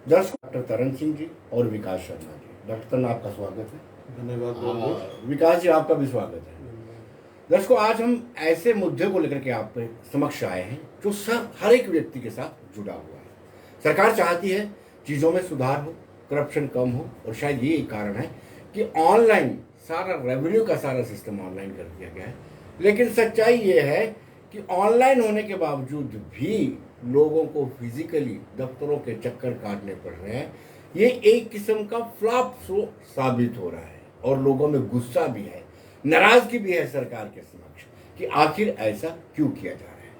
दर्शक डॉक्टर तरन सिंह जी और विकास शर्मा जी। डॉक्टर तरन, आपका स्वागत है। धन्यवाद। विकास जी, आपका भी स्वागत है। दर्शकों, आज हम ऐसे मुद्दे को लेकर के आपके समक्ष आए हैं जो हर एक व्यक्ति के साथ जुड़ा हुआ है। सरकार चाहती है चीज़ों में सुधार हो, करप्शन कम हो, और शायद ये एक कारण है कि ऑनलाइन सारा रेवेन्यू का सारा सिस्टम ऑनलाइन कर दिया गया है। लेकिन सच्चाई ये है कि ऑनलाइन होने के बावजूद भी लोगों को फिजिकली दफ्तरों के चक्कर काटने पड़ रहे हैं। ये एक किस्म का फ्लॉप शो साबित हो रहा है और लोगों में गुस्सा भी है, नाराजगी भी है सरकार के समक्ष कि आखिर ऐसा क्यों किया जा रहा है।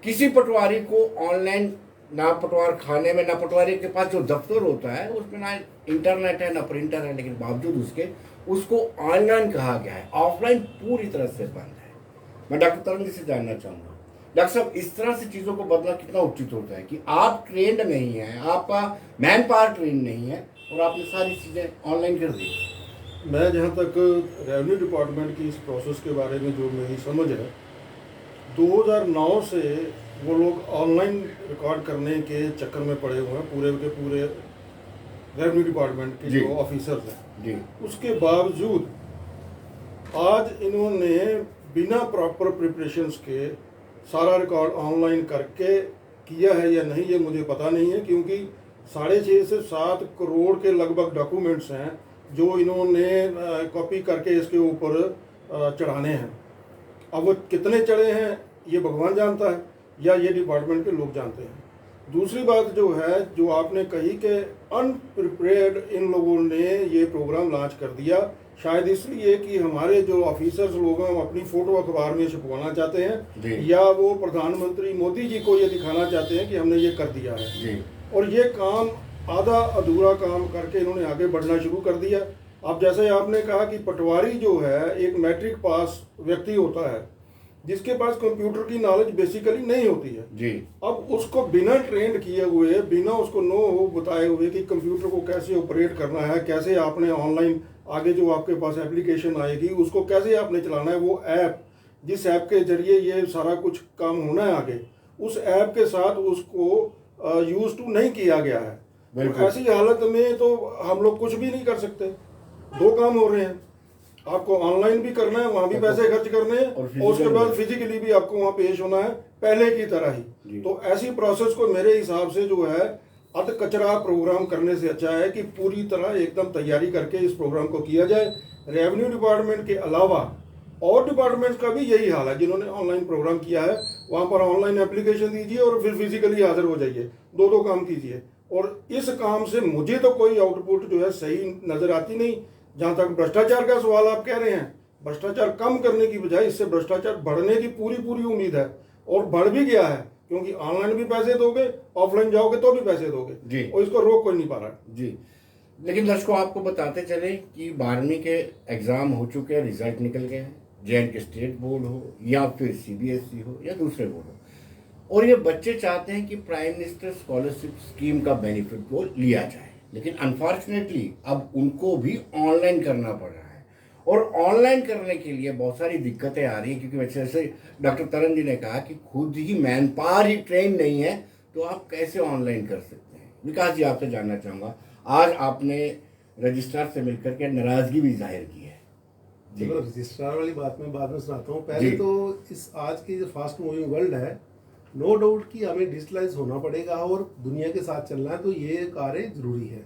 किसी पटवारी को ऑनलाइन, ना पटवार खाने में, ना पटवारी के पास जो दफ्तर होता है उसमें ना इंटरनेट है ना प्रिंटर है, लेकिन बावजूद उसको ऑनलाइन कहा गया है, ऑफलाइन पूरी तरह से बंद है। मैं डॉक्टर तरन जी से जानना चाहूँगा, डॉक्टर साहब, इस तरह से चीज़ों को बदलना कितना उचित होता है कि आप ट्रेंड नहीं हैं, आपका मैन पावर ट्रेंड नहीं है और आपने सारी चीज़ें ऑनलाइन कर दी। मैं जहाँ तक रेवेन्यू डिपार्टमेंट की इस प्रोसेस के बारे में जो मेरी समझ है, 2009 से वो लोग ऑनलाइन रिकॉर्ड करने के चक्कर में पड़े हुए हैं, पूरे के पूरे रेवेन्यू डिपार्टमेंट के जो ऑफिसर्स हैं जी। उसके बावजूद आज इन्होंने बिना प्रॉपर प्रिपरेशंस के सारा रिकॉर्ड ऑनलाइन करके किया है या नहीं, ये मुझे पता नहीं है, क्योंकि 6.5 से 7 करोड़ के लगभग डॉक्यूमेंट्स हैं जो इन्होंने कॉपी करके इसके ऊपर चढ़ाने हैं। अब वो कितने चढ़े हैं ये भगवान जानता है या ये डिपार्टमेंट के लोग जानते हैं। दूसरी बात जो है, जो आपने कही कि अनप्रिपेयर्ड इन लोगों ने ये प्रोग्राम लॉन्च कर दिया, शायद इसलिए कि हमारे जो ऑफिसर्स लोग हैं वो अपनी फोटो अखबार में छपवाना चाहते हैं या वो प्रधानमंत्री मोदी जी को ये दिखाना चाहते हैं कि हमने ये कर दिया है, और ये काम आधा अधूरा काम करके इन्होंने आगे बढ़ना शुरू कर दिया। अब जैसे आपने कहा कि पटवारी जो है एक मैट्रिक पास व्यक्ति होता है जिसके पास कंप्यूटर की नॉलेज बेसिकली नहीं होती है जी। अब उसको बिना ट्रेंड किए हुए, बिना उसको नो हो बताए हुए कि कंप्यूटर को कैसे ऑपरेट करना है, कैसे आपने ऑनलाइन आगे जो आपके पास एप्लीकेशन आएगी उसको कैसे आपने चलाना है, वो ऐप जिस ऐप के जरिए ये सारा कुछ काम होना है आगे, उस ऐप के साथ उसको यूज टू नहीं किया गया है। तो ऐसी हालत में तो हम लोग कुछ भी नहीं कर सकते। दो काम हो रहे हैं, आपको ऑनलाइन भी करना है, वहां भी पैसे खर्च करने हैं, और उसके बाद फिजिकली भी आपको वहां पेश होना है पहले की तरह ही। तो ऐसी प्रोसेस को मेरे हिसाब से जो है अध कचरा प्रोग्राम करने से अच्छा है कि पूरी तरह एकदम तैयारी करके इस प्रोग्राम को किया जाए। रेवेन्यू डिपार्टमेंट के अलावा और डिपार्टमेंट्स का भी यही हाल है, जिन्होंने ऑनलाइन प्रोग्राम किया है वहां पर ऑनलाइन एप्लीकेशन दीजिए और फिर फिजिकली हाजिर हो जाइए, दो काम कीजिए। और इस काम से मुझे तो कोई आउटपुट जो है सही नजर आती नहीं। जहां तक भ्रष्टाचार का सवाल आप कह रहे हैं, भ्रष्टाचार कम करने की बजाय इससे भ्रष्टाचार बढ़ने की पूरी उम्मीद है, और बढ़ भी गया है, क्योंकि ऑनलाइन भी पैसे दोगे, ऑफलाइन जाओगे तो भी पैसे दोगे जी, और इसको रोक कोई नहीं पा रहा जी। लेकिन दर्शकों, आपको बताते चले कि 12वीं के एग्जाम हो चुके हैं, रिजल्ट निकल गए हैं, जे.एंड.के स्टेट बोर्ड हो या फिर CBSE हो या दूसरे बोर्ड हो, और ये बच्चे चाहते हैं कि प्राइम मिनिस्टर स्कॉलरशिप स्कीम का बेनिफिट को लिया जाए। लेकिन अनफॉर्चुनेटली अब उनको भी ऑनलाइन करना पड़ रहा है, और ऑनलाइन करने के लिए बहुत सारी दिक्कतें आ रही हैं, क्योंकि जैसे डॉक्टर तरन जी ने कहा कि खुद ही मैन पावर ही ट्रेन नहीं है, तो आप कैसे ऑनलाइन कर सकते हैं। विकास जी, आपसे जानना चाहूँगा, आज आपने रजिस्ट्रार से मिलकर के नाराजगी भी जाहिर की है। चलो, रजिस्ट्रार वाली बात में बाद में सुनाता हूँ। पहले तो इस आज की जो फास्ट मूविंग वर्ल्ड है, नो डाउट कि हमें डिजिटलाइज होना पड़ेगा और दुनिया के साथ चलना है, तो ये कार्य जरूरी है।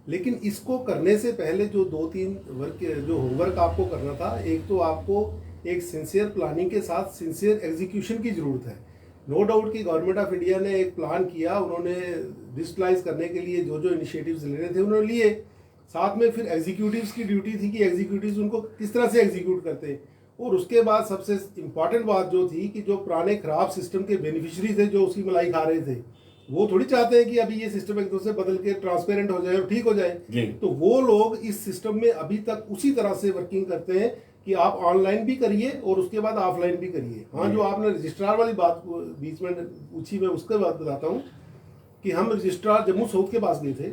लेकिन इसको करने से पहले जो 2-3 वर्क जो होमवर्क आपको करना था, एक तो आपको एक सिंसियर प्लानिंग के साथ सिंसियर एग्जीक्यूशन की ज़रूरत है। नो डाउट कि गवर्नमेंट ऑफ इंडिया ने एक प्लान किया, उन्होंने डिजिटलाइज करने के लिए जो इनिशिएटिव्स लेने थे उन्होंने लिए, साथ में फिर एग्जीक्यूटिव्स की ड्यूटी थी कि एग्जीक्यूटिव्स उनको किस तरह से एग्जीक्यूट करते। और उसके बाद सबसे इम्पॉर्टेंट बात जो थी कि जो पुराने खराब सिस्टम के बेनिफिशियरी थे, जो उसकी मलाई खा रहे थे, वो थोड़ी चाहते हैं कि अभी ये सिस्टम एक दूसरे बदल के ट्रांसपेरेंट हो जाए और ठीक हो जाए। तो वो लोग इस सिस्टम में अभी तक उसी तरह से वर्किंग करते हैं कि आप ऑनलाइन भी करिए और उसके बाद ऑफलाइन भी करिए। हाँ, जो आपने रजिस्ट्रार वाली बात बीच में पूछी, मैं उसके बाद बताता हूँ कि हम रजिस्ट्रार जम्मू साउथ के पास गए थे,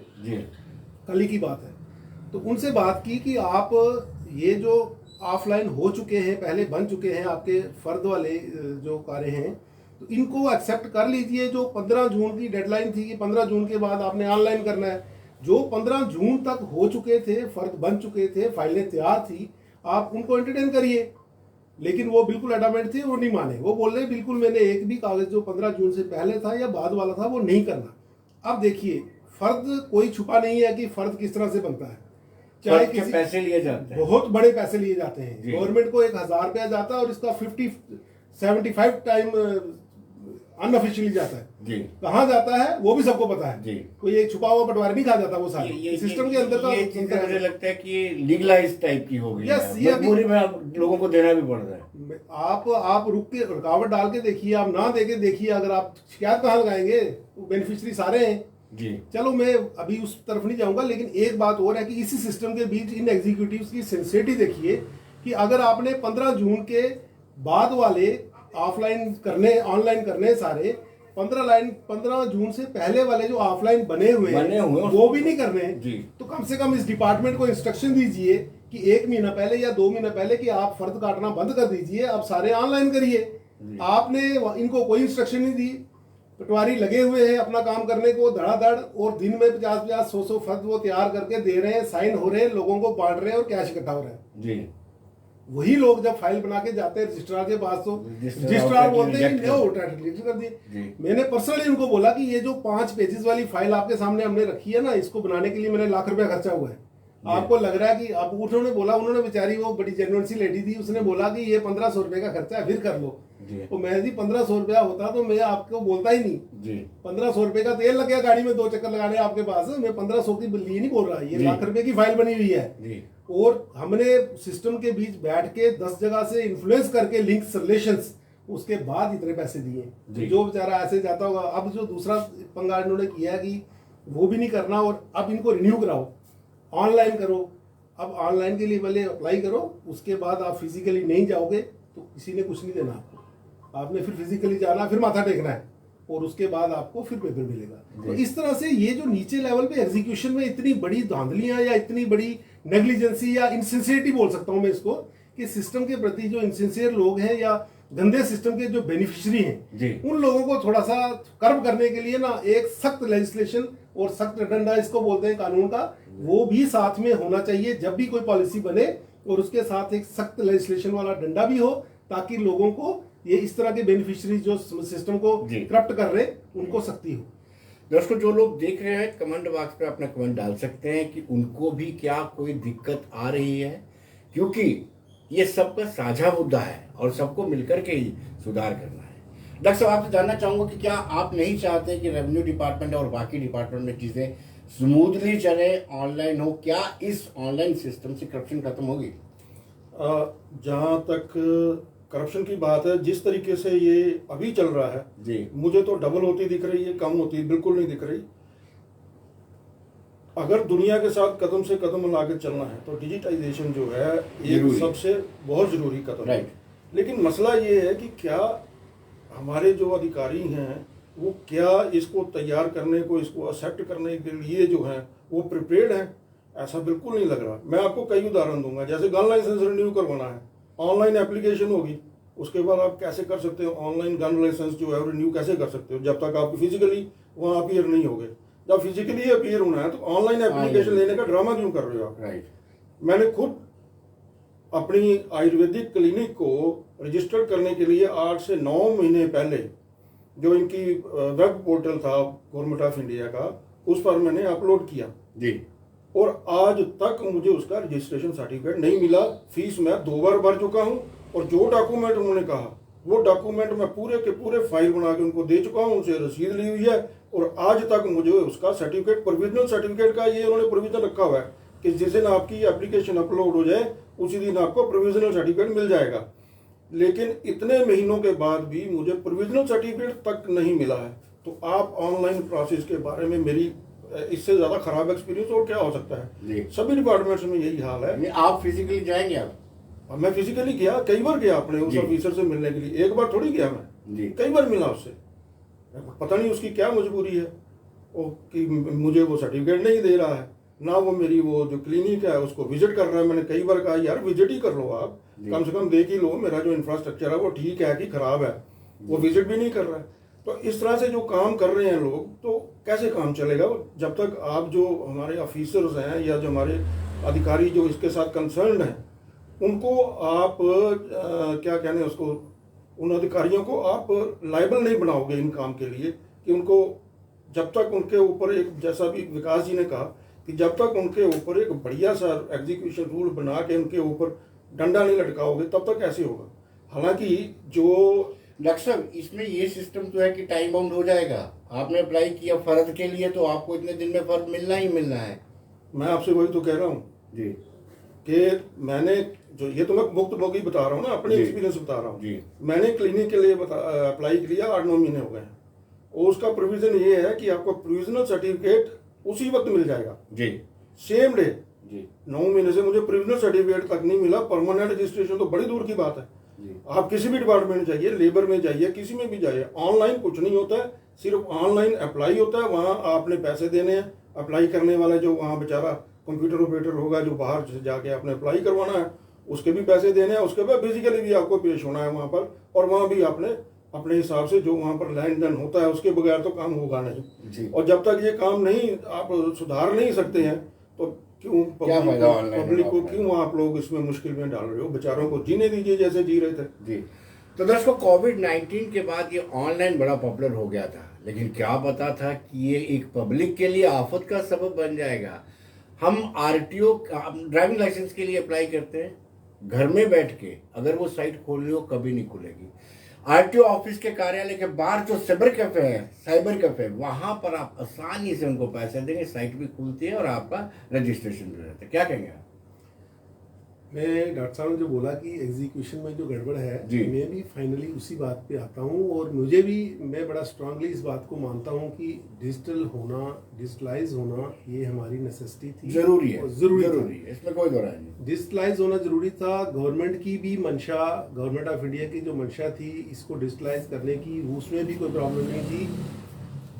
कल ही की बात है, तो उनसे बात की कि आप ये जो ऑफलाइन हो चुके हैं, पहले बन चुके हैं आपके फर्द वाले जो कार्य हैं, तो इनको एक्सेप्ट कर लीजिए। जो 15 जून की डेडलाइन थी कि 15 जून के बाद आपने ऑनलाइन करना है, जो 15 जून तक हो चुके थे, फर्द बन चुके थे, फाइलें तैयार थी, आप उनको एंटरटेन करिए। लेकिन वो बिल्कुल एडामेंट थे, वो नहीं माने। वो बोल रहे बिल्कुल मैंने एक भी कागज जो 15 जून से पहले था या बाद वाला था वो नहीं करना। अब देखिए, फर्द कोई छुपा नहीं है कि फर्द किस तरह से बनता है। चाहे किसी पैसे लिए जाते हैं, बहुत बड़े पैसे लिए जाते हैं। गवर्नमेंट को 1000 रुपया जाता है और इसका 75 टाइम अनऑफिशियली जाता है जी। कहाँ जाता है वो भी सबको पता है जी। कोई ये छुपा हुआ बंटवारा नहीं खा जाता, वो सारे सिस्टम के अंदर का। ये चीजें मुझे लगता है कि ये लीगलाइज टाइप की हो गई Yes, है, ये अभी- मजबूरी में आप लोगों को देना भी पड़ रहा है। आप रुक के रुकावट डाल के देखिए, आप ना दे के देखिए, अगर आप शिकायत कहाँ लगाएंगे? बेनिफिशियरी सारे हैं जी। चलो मैं अभी उस तरफ नहीं जाऊंगा, लेकिन एक बात और है कि इसी सिस्टम के बीच इन एग्जीक्यूटिव्स की सिंसियरिटी देखिए कि अगर आपने 15 जून के बाद वाले ऑफलाइन करने, ऑनलाइन करने सारे, 15 जून से पहले वाले जो ऑफलाइन बने हुए वो भी नहीं करने जी। तो कम से कम इस डिपार्टमेंट को इंस्ट्रक्शन दीजिए कि 1 महीना पहले या 2 महीना पहले कि आप फर्द काटना बंद कर दीजिए, आप सारे ऑनलाइन करिए। आपने इनको कोई इंस्ट्रक्शन नहीं दी, पटवारी लगे हुए हैं अपना काम करने को धड़ाधड़, और दिन में 50-50, 100-100 फर्द वो तैयार करके दे रहे हैं, साइन हो रहे हैं, लोगों को बांट रहे हैं और कैश इकट्ठा हो रहा है जी। वही लोग जब फाइल बना के जाते हैं रजिस्ट्रार के पास तो रजिस्ट्रार बोलते हैं रिजेक्ट कर दिए। मैंने पर्सनली उनको बोला कि ये जो 5 पेजेस वाली फाइल आपके सामने हमने रखी है ना, इसको बनाने के लिए मैंने लाख रुपया खर्चा हुआ है। आपको लग रहा है कि आप, उन्होंने बोला, उन्होंने बेचारी वो बड़ी जेन्युइन सी लेडी थी, उसने बोला कि ये 1500 रुपए का खर्चा है, फिर कर लो। तो मैं जी 1500 रुपया होता तो मैं आपको बोलता ही नहीं जी। 1500 रुपए का तेल लग गया गाड़ी में 2 चक्कर लगाने आपके पास, मैं 1500 की लिए नहीं बोल रहा, ये लाख रुपए की फाइल बनी हुई है। और हमने सिस्टम के बीच बैठ के 10 जगह से इन्फ्लुएंस करके लिंक्स रिलेशंस, उसके बाद इतने पैसे दिए। जो बेचारा ऐसे जाता होगा। अब जो दूसरा पंगा इन्होंने किया है कि वो भी नहीं करना, और अब इनको रिन्यू कराओ, ऑनलाइन करो। अब ऑनलाइन के लिए पहले अप्लाई करो, उसके बाद आप फिजिकली नहीं जाओगे तो किसी ने कुछ नहीं देना आपको, आपने फिर फिजिकली जाना, फिर माथा टेकना है, और उसके बाद आपको फिर पेपर मिलेगा। तो इस तरह से ये जो नीचे लेवल पे एग्जीक्यूशन में इतनी बड़ी धांधलियां या इतनी बड़ी नेग्लिजेंसी या इनसिंसियरिटी बोल सकता हूं मैं इसको, कि सिस्टम के प्रति जो इनसिंसियर लोग हैं या गंदे सिस्टम के जो बेनिफिशियरी हैं, उन लोगों को थोड़ा सा कर्व करने के लिए ना एक सख्त लेजिस्लेशन और सख्त डंडा इसको बोलते हैं कानून का, वो भी साथ में होना चाहिए जब भी कोई पॉलिसी बने, और उसके साथ एक सख्त लेजिस्लेशन वाला डंडा भी हो, ताकि लोगों को ये इस तरह के बेनिफिशियरी जो सिस्टम को करप्ट कर रहे उनको सख्ती हो। दोस्तों, जो लोग देख रहे हैं कमेंट बॉक्स पे अपना कमेंट डाल सकते हैं कि उनको भी क्या कोई दिक्कत आ रही है, क्योंकि ये सबका साझा मुद्दा है और सबको मिलकर के ही सुधार करना है। डॉक्टर साहब, आपसे जानना चाहूंगा कि क्या आप नहीं चाहते कि रेवेन्यू डिपार्टमेंट और बाकी डिपार्टमेंट में चीजें स्मूथली चले, ऑनलाइन हो? क्या इस ऑनलाइन सिस्टम से करप्शन खत्म होगी? जहाँ तक करप्शन की बात है, जिस तरीके से ये अभी चल रहा है जी, मुझे तो डबल होती दिख रही है, कम होती बिल्कुल नहीं दिख रही। अगर दुनिया के साथ कदम से कदम मिला के चलना है तो डिजिटाइजेशन जो है ये सबसे बहुत जरूरी कदम है। लेकिन मसला ये है कि क्या हमारे जो अधिकारी हैं वो क्या इसको तैयार करने को, इसको एक्सेप्ट करने के लिए जो है वो प्रिपेयर्ड है? ऐसा बिल्कुल नहीं लग रहा। मैं आपको कई उदाहरण दूंगा। जैसे गन लाइसेंस रिन्यू करवाना है, ऑनलाइन एप्लीकेशन होगी, उसके बाद आप कैसे कर सकते हो ऑनलाइन गन लाइसेंस जो है रिन्यू कैसे कर सकते हो, जब तक आप फिजिकली वहाँ अपीयर नहीं होगे। जब फिजिकली अपीयर होना है तो ऑनलाइन एप्लीकेशन लेने का ड्रामा क्यों कर रहे हो आप? मैंने खुद अपनी आयुर्वेदिक क्लिनिक को रजिस्टर करने के लिए 8 से 9 महीने पहले जो इनकी वेब पोर्टल था गवर्नमेंट ऑफ इंडिया का, उस पर मैंने अपलोड किया जी, और आज तक मुझे उसका रजिस्ट्रेशन सर्टिफिकेट नहीं मिला। फीस मैं 2 बार भर चुका हूं, और जो डॉक्यूमेंट उन्होंने कहा वो डॉक्यूमेंट मैं पूरे के पूरे फाइल बना के उनको दे चुका हूं, उनसे रसीद ली हुई है, और आज तक मुझे उसका सर्टिफिकेट, प्रोविजनल सर्टिफिकेट का ये उन्होंने प्रोविजन रखा हुआ है कि जिस दिन आपकी एप्लीकेशन अपलोड हो जाए उसी दिन आपको प्रोविजनल सर्टिफिकेट मिल जाएगा। लेकिन इतने महीनों के बाद भी मुझे प्रोविजनल सर्टिफिकेट तक नहीं मिला है। तो आप ऑनलाइन प्रोसेस के बारे में, मेरी इससे ज्यादा खराब एक्सपीरियंस और क्या हो सकता है? सभी डिपार्टमेंट्स में यही हाल है। आप फिजिकली जाएंगे? आप? मैं फिजिकली गया, कई बार गया अपने उस ऑफिसर से मिलने के लिए। एक बार थोड़ी गया मैं, कई बार मिला उससे। पता नहीं उसकी क्या मजबूरी है कि मुझे वो सर्टिफिकेट नहीं दे रहा है, ना वो मेरी वो जो क्लिनिक है उसको विजिट कर रहा है। मैंने कई बार कहा यार विजिट ही कर लो, आप कम से कम देख ही लो मेरा जो इंफ्रास्ट्रक्चर है वो ठीक है कि खराब है। वो विजिट भी नहीं कर रहा है। तो इस तरह से जो काम कर रहे हैं लोग, तो कैसे काम चलेगा जब तक आप जो हमारे ऑफिसर्स हैं या जो हमारे अधिकारी जो इसके साथ कंसर्न हैं उनको आप क्या कहने हैं उसको, उन अधिकारियों को आप लायबल नहीं बनाओगे इन काम के लिए, कि उनको जब तक उनके ऊपर एक, जैसा भी विकास जी ने कहा कि जब तक उनके ऊपर एक बढ़िया सा एग्जीक्यूशन रूल बना के उनके ऊपर डंडा नहीं लटकाओगे तब तक कैसे होगा। हालांकि जो डॉक्टर साहब इसमें ये सिस्टम तो है कि टाइम बाउंड हो जाएगा, आपने अप्लाई किया फर्द के लिए तो आपको इतने दिन में फर्द मिलना ही मिलना है। मैं आपसे वही तो कह रहा हूँ जी कि मैंने जो, ये तो मैं मुक्त मोगी बता रहा हूँ ना, अपने एक्सपीरियंस बता रहा हूँ जी। मैंने क्लिनिक के लिए अप्लाई किया 8-9 महीने हो गए हैं, और उसका प्रोविजन ये है कि आपको प्रोविजनल सर्टिफिकेट उसी वक्त मिल जाएगा जी, सेम डे जी 9 महीने से मुझे प्रोविजनल सर्टिफिकेट तक नहीं मिला। परमानेंट रजिस्ट्रेशन तो बड़ी दूर की बात है। जी। आप किसी भी डिपार्टमेंट में जाइए, लेबर में जाइए, किसी में भी जाइए, ऑनलाइन कुछ नहीं होता है, सिर्फ ऑनलाइन अप्लाई होता है। वहाँ आपने पैसे देने हैं, अप्लाई करने वाला जो वहाँ बेचारा कंप्यूटर ऑपरेटर होगा जो बाहर से जाके आपने अप्लाई करवाना है उसके भी पैसे देने हैं, उसके बाद फिजिकली भी आपको पेश होना है वहाँ पर, और वहाँ भी आपने अपने हिसाब से जो वहाँ पर लेन देन होता है उसके बगैर तो काम होगा नहीं जी। और जब तक ये काम नहीं आप सुधार नहीं सकते हैं तो क्यों क्या फायदा ऑनलाइन पब्लिक को ऑफलाइन? क्यों आप लोग इसमें मुश्किल में डाल रहे हो। बेचारों को जीने दीजिए जैसे जी रहे थे। जी। तो दर्शकों कोविड-19 के बाद ये ऑनलाइन बड़ा पॉपुलर हो गया था, लेकिन क्या पता था कि ये एक पब्लिक के लिए आफत का सबब बन जाएगा। हम आरटीओ ड्राइविंग लाइसेंस के लिए अप्लाई करते हैं घर में बैठ के, अगर वो साइट खोलनी हो कभी नहीं खुलेगी। आरटीओ ऑफिस के कार्यालय के बाहर जो साइबर कैफे वहां पर आप आसानी से उनको पैसे देंगे, साइट भी खुलती है और आपका रजिस्ट्रेशन भी रहता है। क्या कहेंगे आप? मैं डॉक्टर साहब ने जो बोला कि एग्जीक्यूशन में जो गड़बड़ है, जी। मैं भी फाइनली उसी बात पे आता हूँ और मुझे भी, मैं बड़ा स्ट्रांगली इस बात को मानता हूँ कि डिजिटल होना, डिजिटलाइज होना ये हमारी नेसेसिटी थी, जरूरी है, और जरूरी है, इसमें कोई दो राय नहीं। डिजिटलाइज होना जरूरी था। गवर्नमेंट की भी मंशा, गवर्नमेंट ऑफ इंडिया की जो मंशा थी इसको डिजिटलाइज करने की, उसमें भी कोई प्रॉब्लम नहीं थी।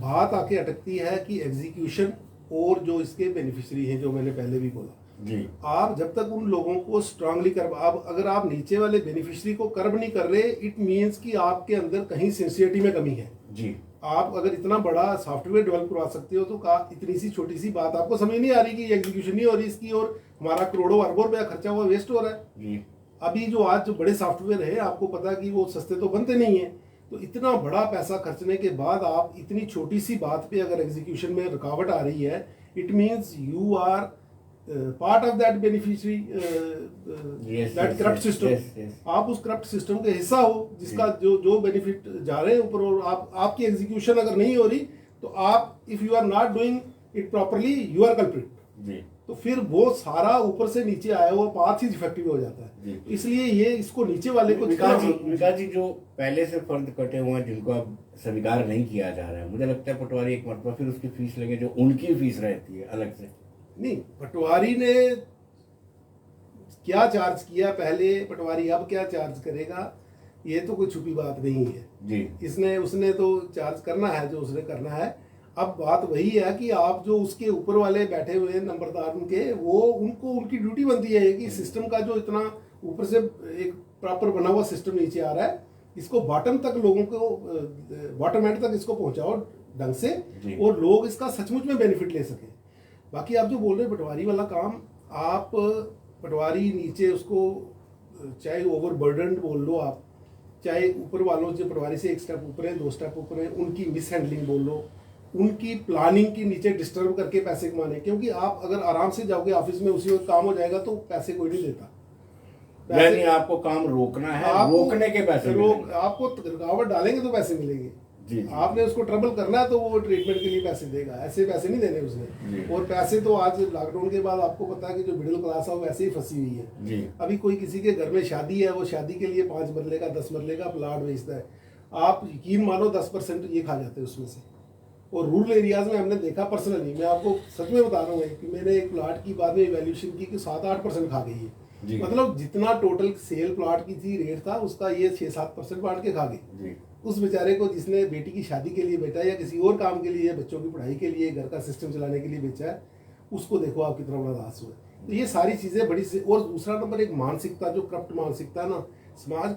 बात आके अटकती है कि एग्जीक्यूशन और जो इसके बेनिफिशियरी हैं, जो मैंने पहले भी बोला जी। आप जब तक उन लोगों को स्ट्रांगली कर, आप अगर आप नीचे वाले बेनिफिशियरी को कर्व नहीं कर रहे, इट मीन्स कि आपके अंदर कहीं सिंसियरिटी में कमी है जी। आप अगर इतना बड़ा सॉफ्टवेयर डेवलप करवा सकते हो तो इतनी सी छोटी सी बात आपको समझ नहीं आ रही कि एग्जीक्यूशन नहीं हो रही इसकी, और हमारा करोड़ों अरबों रुपया खर्चा हुआ वेस्ट हो रहा है जी। अभी जो आज जो बड़े सॉफ्टवेयर है आपको पता है कि वो सस्ते तो बनते नहीं है, तो इतना बड़ा पैसा खर्चने के बाद आप इतनी छोटी सी बात पे अगर एग्जीक्यूशन में रुकावट आ रही है, it means you are part of that beneficiary, that corrupt system. आप उस करप्ट सिस्टम के हिस्सा हो जिसका जो बेनिफिट जा रहे हैं ऊपर, और आपकी एग्जीक्यूशन अगर नहीं हो रही तो आप, if you are not doing it properly, you are culprit. तो फिर वो सारा ऊपर से नीचे आया हुआ पाथ ही इफेक्टिव हो जाता है। इसलिए ये इसको नीचे वाले को विकास जी जो पहले से फर्द कटे हुए हैं जिनको अब स्वीकार नहीं किया जा रहा है, मुझे लगता है पटवारी एक मरतबा फिर उसकी फीस लगे जो उनकी फीस रहती है अलग से। नहीं, पटवारी ने क्या चार्ज किया पहले, पटवारी अब क्या चार्ज करेगा, ये तो कोई छुपी बात नहीं है जी। उसने तो चार्ज करना है जो उसने करना है। अब बात वही है कि आप जो उसके ऊपर वाले बैठे हुए हैं नंबरदार उनके, वो उनको उनकी ड्यूटी बनती है कि सिस्टम का जो इतना ऊपर से एक प्रॉपर बना हुआ सिस्टम नीचे आ रहा है, इसको बॉटम तक लोगों को, बॉटम एंड तक इसको पहुंचाओ ढंग से, और लोग इसका सचमुच में बेनिफिट ले सकें। बाकी आप जो बोल रहे हैं पटवारी वाला काम, आप पटवारी नीचे उसको चाहे ओवरबर्डन बोल लो आप, चाहे ऊपर वालों जो पटवारी से एक स्टेप ऊपर है, 2 स्टेप ऊपर है, उनकी मिस हैंडलिंग बोल लो, उनकी प्लानिंग की नीचे डिस्टर्ब करके पैसे कमाने। क्योंकि आप अगर आराम से जाओगे ऑफिस में उसी वक्त काम हो जाएगा तो पैसे कोई नहीं देता। यानी आपको काम रोकना है, रोकने के पैसे आपको रुकावट डालेंगे तो पैसे मिलेंगे जी। आपने उसको ट्रबल करना है तो वो ट्रीटमेंट के लिए पैसे देगा, ऐसे पैसे नहीं देने उसने। और पैसे तो आज लॉकडाउन के बाद आपको पता है कि जो मिडिल क्लास है वो वैसे ही फंसी हुई है जी। अभी कोई किसी के घर में शादी है, वो शादी के लिए 5 मरले का 10 मरले का प्लाट बेचता है, आप यकीन मानो 10% ये खा जाते हैं उसमें से। और रूरल एरियाज में हमने देखा पर्सनली, मैं आपको सच में बता रहा हूँ कि मैंने एक प्लाट की बाद में इवैल्यूएशन की कि 7-8% खा गई है। मतलब जितना टोटल सेल प्लाट की थी रेट था उसका ये 6-7% बांट के खा गई। उस बेचारे को जिसने बेटी की शादी के लिए बेचा या किसी और काम के लिए, बच्चों की पढ़ाई के लिए, घर का सिस्टम चलाने के लिए बेचा है, उसको देखो आप कितना बड़ा लॉस हुआ है। तो ये सारी चीज़ें बड़ी से, और दूसरा नंबर एक मानसिकता, जो करप्ट मानसिकता है ना समाज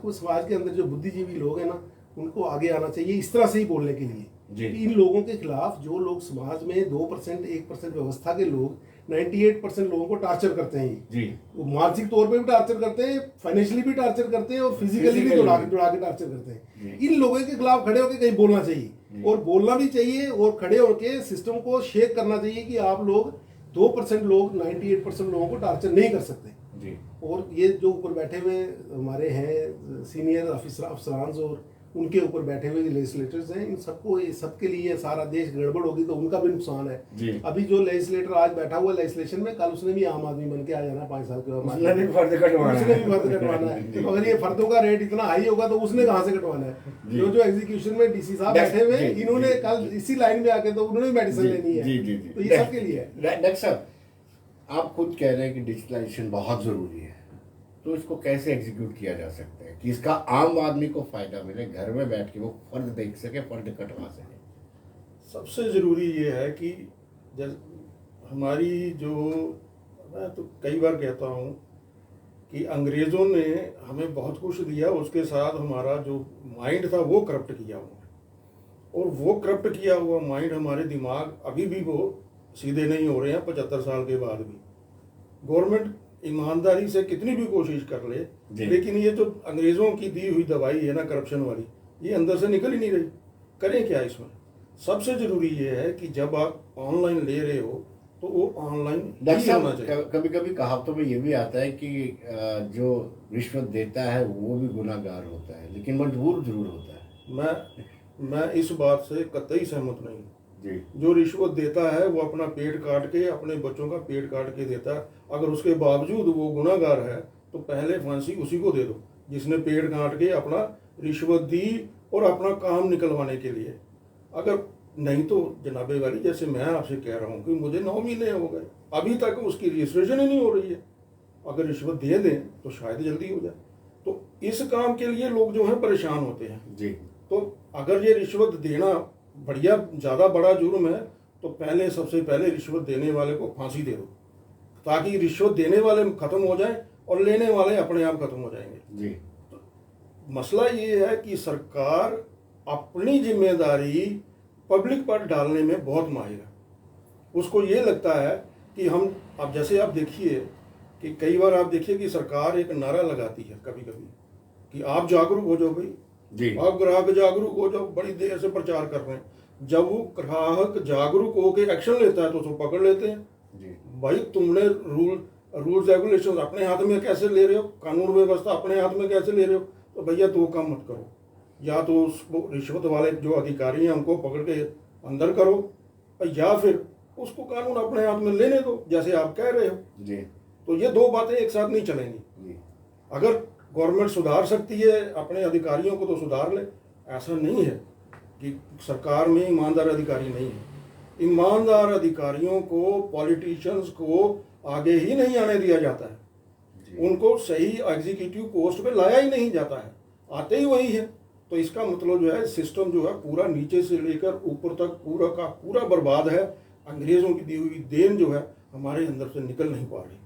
के अंदर, जो बुद्धिजीवी लोग हैं ना उनको आगे आना चाहिए इस तरह से ही बोलने के लिए जी। कि इन लोगों के खिलाफ जो लोग समाज में 2% 1% व्यवस्था के लोग 98% लोगों को टार्चर करते हैं जी। वो मानसिक तौर पे भी टार्चर करते हैं, फाइनेंशियली भी टार्चर करते हैं और फिजिकली भी जुड़ा के टार्चर करते हैं। इन लोगों के खिलाफ खड़े होकर कहीं बोलना चाहिए और बोलना भी चाहिए और खड़े होकर सिस्टम को शेक करना चाहिए कि आप लोग 2% लोग 98% लोगों को टार्चर नहीं कर सकते जी। और ये जो ऊपर बैठे हुए हमारे हैं सीनियर अफसरान और उनके ऊपर बैठे हुए लेजिस्लेटर्स हैं, इन सबको सबके लिए सारा देश गड़बड़ होगी तो उनका भी नुकसान है जी। अभी जो लेजिस्लेटर आज बैठा हुआ लेजिस्लेशन में, कल उसने भी आम आदमी बन के आ जाना 5 साल के बाद, उसने भी फर्द कटवाना है। तो अगर ये फर्दों का रेट इतना हाई होगा तो उसने कहाँ से कटवाना है। जो एग्जीक्यूशन में डीसी साहब बैठे हुए इन्होंने कल इसी लाइन में आके तो उन्होंने मेडिसिन लेनी है, तो ये सबके लिए है। डॉक्टर साहब, आप खुद कह रहे हैं कि डिजिटलाइजेशन बहुत जरूरी है, तो इसको कैसे एग्जीक्यूट किया जा सकता है कि इसका आम आदमी को फायदा मिले, घर में बैठ के वो फर्द देख सके, फर्द कटवा सके? सबसे ज़रूरी ये है कि हमारी जो, मैं तो कई बार कहता हूँ कि अंग्रेज़ों ने हमें बहुत कुछ दिया, उसके साथ हमारा जो माइंड था वो करप्ट किया हुआ, और वो करप्ट किया हुआ माइंड, हमारे दिमाग अभी भी वो सीधे नहीं हो रहे हैं 75 साल के बाद भी। गवर्नमेंट ईमानदारी से कितनी भी कोशिश कर ले, लेकिन ये जो अंग्रेज़ों की दी हुई दवाई है ना करप्शन वाली, ये अंदर से निकल ही नहीं रही। करें क्या इसमें? सबसे ज़रूरी ये है कि जब आप ऑनलाइन ले रहे हो तो वो ऑनलाइन ही होना चाहिए। कभी कभी कहावतों में ये भी आता है कि जो रिश्वत देता है वो भी गुनाहगार होता है, लेकिन मजबूर जरूर होता है। मैं इस बात से कतई सहमत नहीं जी। जो रिश्वत देता है वो अपना पेट काट के, अपने बच्चों का पेट काट के देता है। अगर उसके बावजूद वो गुनाहगार है तो पहले फांसी उसी को दे दो जिसने पेट काट के अपना रिश्वत दी और अपना काम निकलवाने के लिए। अगर नहीं तो जनाबे वाली, जैसे मैं आपसे कह रहा हूँ कि मुझे 9 महीने हो गए, अभी तक उसकी रजिस्ट्रेशन ही नहीं हो रही है। अगर रिश्वत दे दें तो शायद जल्दी हो जाए। तो इस काम के लिए लोग जो है परेशान होते हैं जी। तो अगर ये रिश्वत देना बढ़िया ज़्यादा बड़ा जुर्म है तो पहले सबसे पहले रिश्वत देने वाले को फांसी दे दो, ताकि रिश्वत देने वाले खत्म हो जाए और लेने वाले अपने आप खत्म हो जाएंगे जी। तो मसला ये है कि सरकार अपनी जिम्मेदारी पब्लिक पर डालने में बहुत माहिर है। उसको ये लगता है कि हम, अब जैसे आप देखिए कि कई बार आप देखिए कि सरकार एक नारा लगाती है कभी कभी कि आप जागरूक हो जाओ भाई जी, आप ग्राहक जागरूक हो जाओ, बड़ी देर से प्रचार कर रहे हैं। जब वो ग्राहक जागरूक होकर एक्शन लेता है तो उसको पकड़ लेते हैं जी। भाई तुमने रूल्स रेगुलेशन अपने हाथ में कैसे ले रहे हो, कानून व्यवस्था अपने हाथ में कैसे ले रहे हो? तो भैया 2 काम मत करो, या तो उस रिश्वत वाले जो अधिकारी हैं उनको पकड़ के अंदर करो, या फिर उसको कानून अपने हाथ में लेने दो जैसे आप कह रहे हो जी। तो ये 2 बातें एक साथ नहीं चलेंगी जी। अगर गवर्नमेंट सुधार सकती है अपने अधिकारियों को तो सुधार ले। ऐसा नहीं है कि सरकार में ईमानदार अधिकारी नहीं है। ईमानदार अधिकारियों को, पॉलिटिशियंस को आगे ही नहीं आने दिया जाता है, उनको सही एग्जीक्यूटिव पोस्ट पे लाया ही नहीं जाता है, आते ही वही है। तो इसका मतलब जो है सिस्टम जो है पूरा नीचे से लेकर ऊपर तक पूरा का पूरा बर्बाद है। अंग्रेजों की दी हुई देन जो है हमारे अंदर से निकल नहीं पा रही।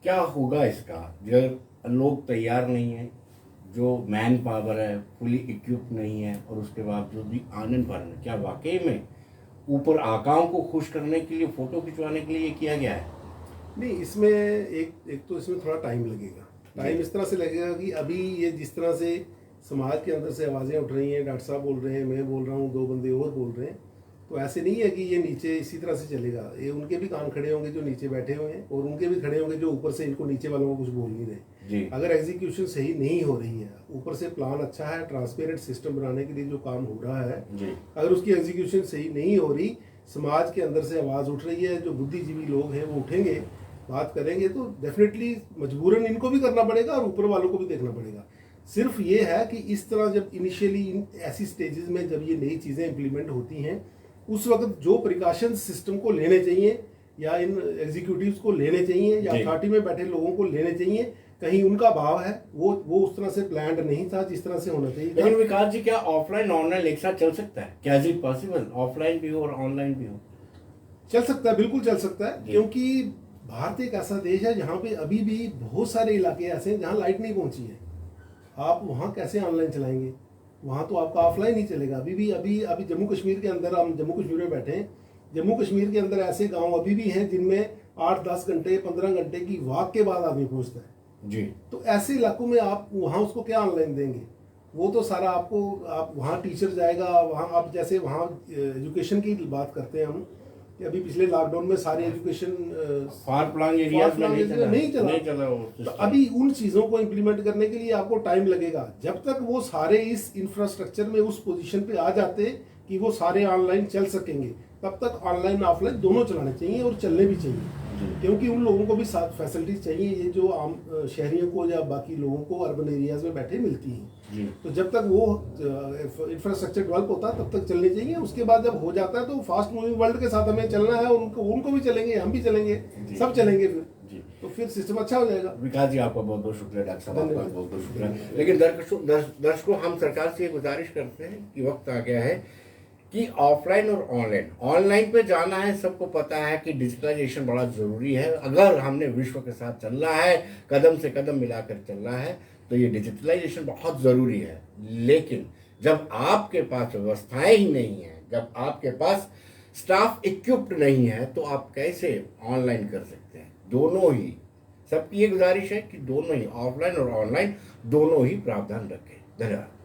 क्या होगा इसका? जब लोग तैयार नहीं है, जो मैन पावर है फुली इक्विप नहीं है, और उसके बावजूद भी आनंद पालन, क्या वाकई में ऊपर आकाओं को खुश करने के लिए, फोटो खिंचवाने के लिए किया गया है? नहीं, इसमें एक तो इसमें थोड़ा टाइम लगेगा। टाइम इस तरह से लगेगा कि अभी ये जिस तरह से समाज के अंदर से आवाज़ें उठ रही हैं, डॉक्टर साहब बोल रहे हैं, मैं बोल रहा हूँ, 2 बंदे और बोल रहे हैं, तो ऐसे नहीं है कि ये नीचे इसी तरह से चलेगा। ये उनके भी कान खड़े होंगे जो नीचे बैठे हुए हैं, और उनके भी खड़े होंगे जो ऊपर से इनको नीचे वालों को कुछ बोल नहीं रहे जी। अगर एग्जीक्यूशन सही नहीं हो रही है, ऊपर से प्लान अच्छा है, ट्रांसपेरेंट सिस्टम बनाने के लिए जो काम हो रहा है जी, अगर उसकी एग्जीक्यूशन सही नहीं हो रही, समाज के अंदर से आवाज़ उठ रही है, जो बुद्धिजीवी लोग हैं वो उठेंगे, बात करेंगे, तो डेफिनेटली मजबूरन इनको भी करना पड़ेगा और ऊपर वालों को भी देखना पड़ेगा। सिर्फ ये है कि इस तरह जब इनिशियली ऐसी स्टेजेस में जब ये नई चीज़ें इम्प्लीमेंट होती हैं, उस वक्त जो प्रिकॉशंस सिस्टम को लेने चाहिए या इन एग्जीक्यूटिव्स को लेने चाहिए या अथॉरिटी में बैठे लोगों को लेने चाहिए, कहीं उनका भाव है वो उस तरह से प्लान्ड नहीं था जिस तरह से होना चाहिए। लेकिन विकास जी, क्या ऑफलाइन ऑनलाइन एक साथ चल सकता है? क्या इज इट पॉसिबल? ऑफलाइन भी हो और ऑनलाइन भी हो? चल सकता है, बिल्कुल चल सकता है, क्योंकि भारत एक ऐसा देश है जहाँ पे अभी भी बहुत सारे इलाके ऐसे हैं जहाँ लाइट नहीं पहुँची है। आप वहाँ कैसे ऑनलाइन चलाएंगे? वहाँ तो आपका ऑफलाइन ही चलेगा। अभी अभी जम्मू कश्मीर के अंदर, हम जम्मू कश्मीर में बैठे हैं, जम्मू कश्मीर के अंदर ऐसे गांव अभी भी हैं जिनमें 8-10 घंटे 15 घंटे की वॉक के बाद आदमी पहुंचता है जी। तो ऐसे इलाकों में आप वहाँ उसको क्या ऑनलाइन देंगे? वो तो सारा आपको, आप वहाँ टीचर जाएगा, वहाँ आप जैसे वहाँ एजुकेशन की बात करते हैं हम कि अभी पिछले लॉकडाउन में सारे एजुकेशन फार प्लान एरियाज में नहीं चला वो तो system। अभी उन चीज़ों को इम्प्लीमेंट करने के लिए आपको टाइम लगेगा। जब तक वो सारे इस इंफ्रास्ट्रक्चर में उस पोजीशन पे आ जाते कि वो सारे ऑनलाइन चल सकेंगे, तब तक ऑनलाइन ऑफलाइन दोनों चलाने चाहिए और चलने भी चाहिए, क्योंकि उन लोगों को भी साथ फैसिलिटीज चाहिए, ये जो आम शहरियों को या बाकी लोगों को अर्बन एरियाज में बैठे मिलती हैं। जी। तो जब तक वो इंफ्रास्ट्रक्चर डेवलप होता है तब तक चलनी चाहिए। उसके बाद जब हो जाता है तो फास्ट मूविंग वर्ल्ड के साथ हमें चलना है, उनको भी चलेंगे, हम भी चलेंगे, सब चलेंगे फिर जी। तो फिर सिस्टम अच्छा हो जाएगा। विकास जी आपका बहुत बहुत शुक्रिया, डॉक्टर साहब आपका धन्यवाद। बहुत बहुत शुक्रिया। लेकिन दर्शकों हम सरकार से ये गुजारिश करते हैं कि वक्त आ गया है कि ऑफलाइन और ऑनलाइन पे जाना है। सबको पता है कि डिजिटलाइजेशन बड़ा ज़रूरी है। अगर हमने विश्व के साथ चलना है, कदम से कदम मिलाकर चलना है, तो ये डिजिटलाइजेशन बहुत ज़रूरी है। लेकिन जब आपके पास व्यवस्थाएं ही नहीं हैं, जब आपके पास स्टाफ इक्विप्ड नहीं है, तो आप कैसे ऑनलाइन कर सकते हैं? दोनों ही, सबकी ये गुजारिश है कि दोनों ही ऑफलाइन और ऑनलाइन दोनों ही प्रावधान रखें। धन्यवाद।